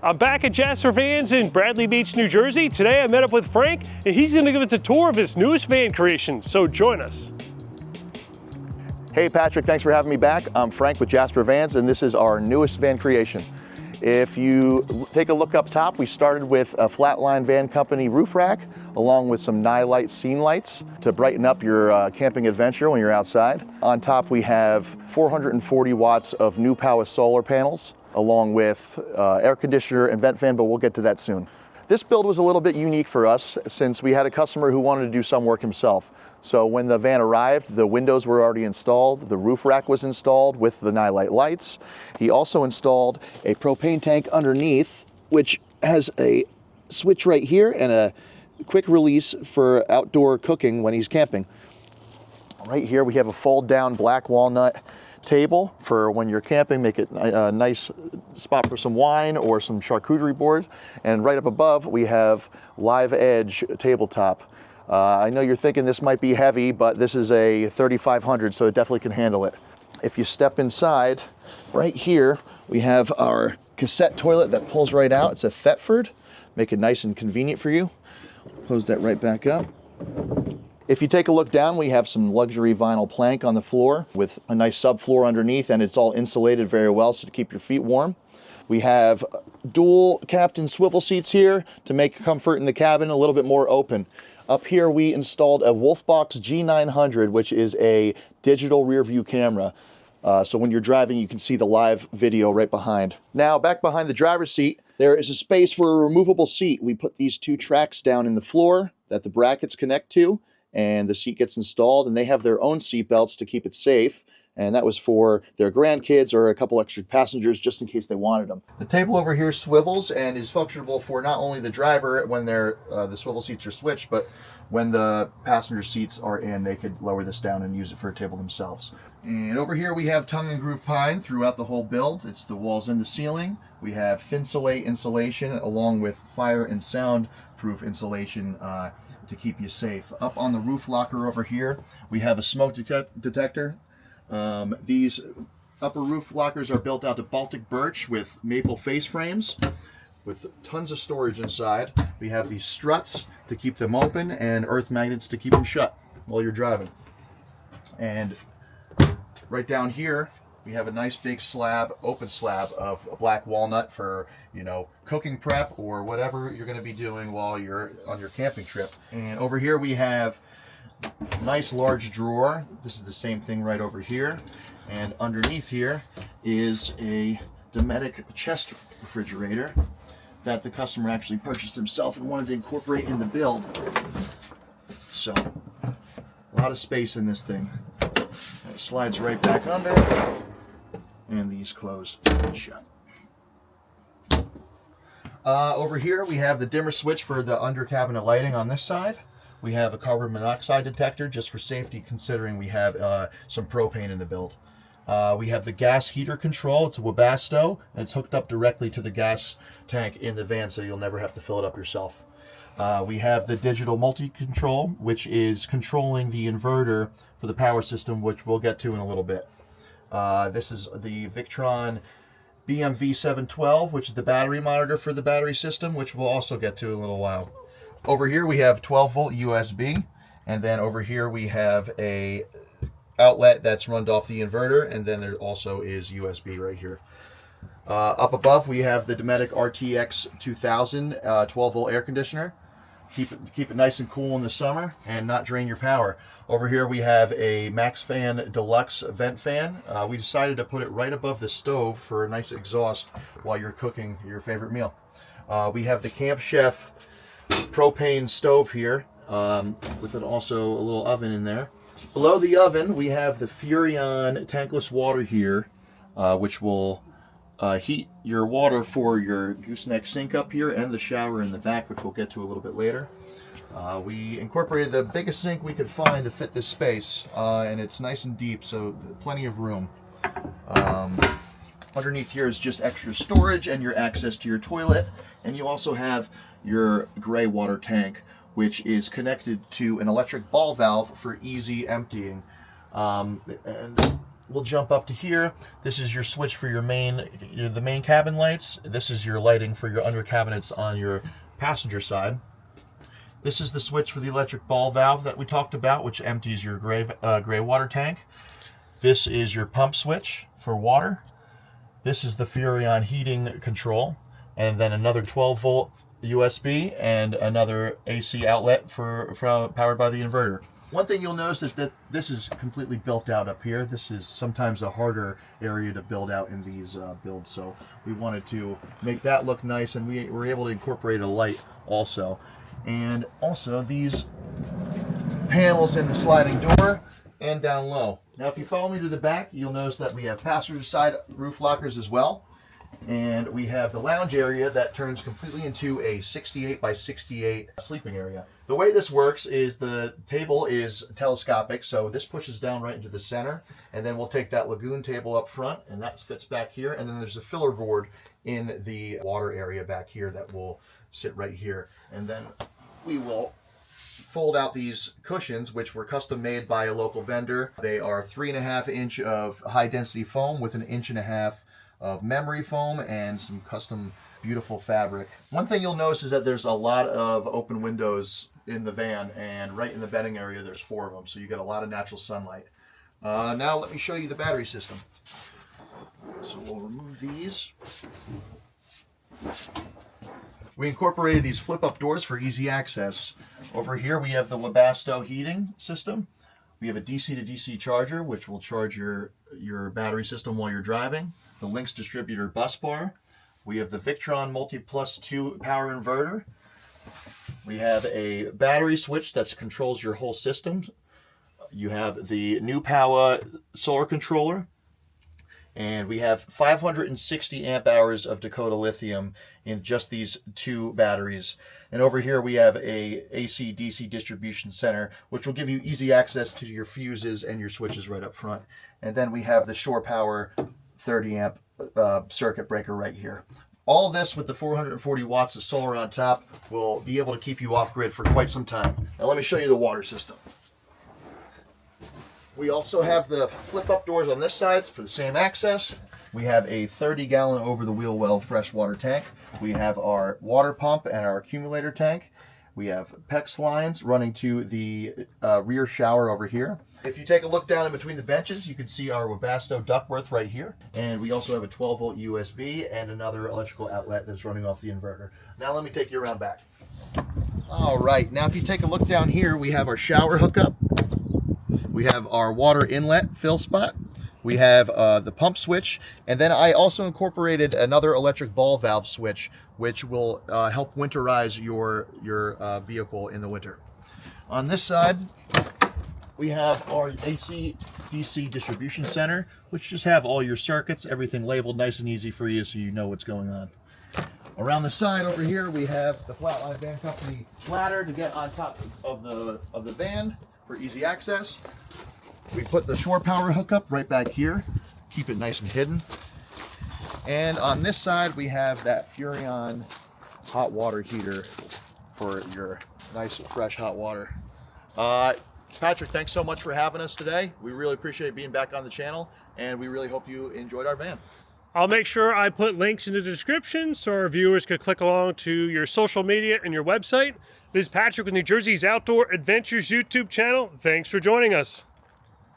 I'm back at Jasper Vans in Bradley Beach, New Jersey. Today I met up with Frank and he's going to give us a tour of his newest van creation, so join us. Hey Patrick, thanks for having me back. I'm Frank with Jasper Vans and this is our newest van creation. If you take a look up top, we started with a Flatline Van Company roof rack along with some Nightlight scene lights to brighten up your camping adventure when you're outside. On top we have 440 watts of New Power solar panels along with air conditioner and vent fan, but we'll get to that soon. This build was a little bit unique for us since we had a customer who wanted to do some work himself. So when the van arrived, the windows were already installed, the roof rack was installed with the Nightlight lights. He also installed a propane tank underneath, which has a switch right here and a quick release for outdoor cooking when he's camping. Right here we have a fold down black walnut table for when you're camping, make it a nice spot for some wine or some charcuterie boards. And right up above we have Live Edge tabletop. I know you're thinking this might be heavy, but this is a 3500, so it definitely can handle it. If you step inside, right here we have our cassette toilet that pulls right out. It's a Thetford, make it nice and convenient for you. Close that right back up. If you take a look down, we have some luxury vinyl plank on the floor with a nice subfloor underneath, and it's all insulated very well so to keep your feet warm. We have dual captain swivel seats here to make comfort in the cabin a little bit more open. Up here we installed a Wolfbox G900, which is a digital rear view camera. So when you're driving, you can see the live video right behind. Now, back behind the driver's seat, there is a space for a removable seat. We put these two tracks down in the floor that the brackets connect to, and the seat gets installed, and they have their own seat belts to keep it safe. And that was for their grandkids or a couple extra passengers just in case they wanted them. The table over here swivels and is functional for not only the driver when the swivel seats are switched, but when the passenger seats are in, they could lower this down and use it for a table themselves. And over here we have tongue and groove pine throughout the whole build. It's the walls and the ceiling. We have Thinsulate insulation along with fire and sound proof insulation to keep you safe. Up on the roof locker over here, we have a smoke detector. These upper roof lockers are built out of Baltic birch with maple face frames with tons of storage inside. We have these struts to keep them open and earth magnets to keep them shut while you're driving. And right down here, we have a nice big slab, open slab of black walnut for, you know, cooking prep or whatever you're going to be doing while you're on your camping trip. And over here we have a nice large drawer. This is the same thing right over here. And underneath here is a Dometic chest refrigerator that the customer actually purchased himself and wanted to incorporate in the build. So, a lot of space in this thing. It slides right back under, and these close and shut. Over here we have the dimmer switch for the under cabinet lighting on this side. We have a carbon monoxide detector just for safety, considering we have some propane in the build. We have the gas heater control. It's a Webasto, and it's hooked up directly to the gas tank in the van, so you'll never have to fill it up yourself. We have the digital multi-control, which is controlling the inverter for the power system, which we'll get to in a little bit. This is the Victron BMV712, which is the battery monitor for the battery system, which we'll also get to in a little while. Over here we have 12-volt USB, and then over here we have a outlet that's run off the inverter, and then there also is USB right here. Up above we have the Dometic RTX 2000 12-volt air conditioner. Keep it nice and cool in the summer and not drain your power. Over here we have a MaxFan Deluxe vent fan. We decided to put it right above the stove for a nice exhaust while you're cooking your favorite meal. We have the Camp Chef propane stove here with also a little oven in there. Below the oven we have the Furrion tankless water here, which will heat your water for your gooseneck sink up here and the shower in the back, which we'll get to a little bit later. We incorporated the biggest sink we could find to fit this space, and it's nice and deep, so plenty of room. Underneath here is just extra storage and your access to your toilet, and you also have your gray water tank, which is connected to an electric ball valve for easy emptying. And we'll jump up to here. This is your switch for the main cabin lights. This is your lighting for your under cabinets on your passenger side. This is the switch for the electric ball valve that we talked about, which empties your gray water tank. This is your pump switch for water. This is the Furrion heating control, and then another 12-volt USB and another AC outlet powered by the inverter. One thing you'll notice is that this is completely built out up here. This is sometimes a harder area to build out in these builds, so we wanted to make that look nice, and we were able to incorporate a light also. And also these panels in the sliding door and down low. Now if you follow me to the back, you'll notice that we have passenger side roof lockers as well. And we have the lounge area that turns completely into a 68 by 68 sleeping area. The way this works is the table is telescopic, so this pushes down right into the center, and then we'll take that lagoon table up front, and that fits back here, and then there's a filler board in the water area back here that will sit right here. And then we will fold out these cushions, which were custom made by a local vendor. They are 3.5 inch of high density foam with 1.5 inch of memory foam and some custom beautiful fabric. One thing you'll notice is that there's a lot of open windows in the van, and right in the bedding area there's 4 of them, so you get a lot of natural sunlight. Now let me show you the battery system. So we'll remove these. We incorporated these flip-up doors for easy access. Over here we have the Webasto heating system. We have a DC to DC charger, which will charge your battery system while you're driving. The Lynx distributor bus bar. We have the Victron Multi Plus 2 power inverter. We have a battery switch that controls your whole system. You have the New Power solar controller. And we have 560 amp hours of Dakota lithium in just these 2 batteries. And over here we have a AC DC distribution center, which will give you easy access to your fuses and your switches right up front. And then we have the Shore Power 30 amp circuit breaker right here. All this with the 440 watts of solar on top will be able to keep you off grid for quite some time. Now let me show you the water system. We also have the flip-up doors on this side for the same access. We have a 30-gallon over-the-wheel well freshwater tank. We have our water pump and our accumulator tank. We have PEX lines running to the rear shower over here. If you take a look down in between the benches, you can see our Webasto ductwork right here. And we also have a 12-volt USB and another electrical outlet that's running off the inverter. Now let me take you around back. All right, now if you take a look down here, we have our shower hookup. We have our water inlet fill spot. We have the pump switch, and then I also incorporated another electric ball valve switch, which will help winterize your vehicle in the winter. On this side, we have our AC DC distribution center, which just have all your circuits, everything labeled nice and easy for you so you know what's going on. Around the side over here, we have the Flatline Van Company ladder to get on top of the van for easy access. We put the Shore Power hookup right back here, keep it nice and hidden. And on this side, we have that Furrion hot water heater for your nice, fresh hot water. Patrick, thanks so much for having us today. We really appreciate being back on the channel, and we really hope you enjoyed our van. I'll make sure I put links in the description so our viewers can click along to your social media and your website. This is Patrick with New Jersey's Outdoor Adventures YouTube channel. Thanks for joining us.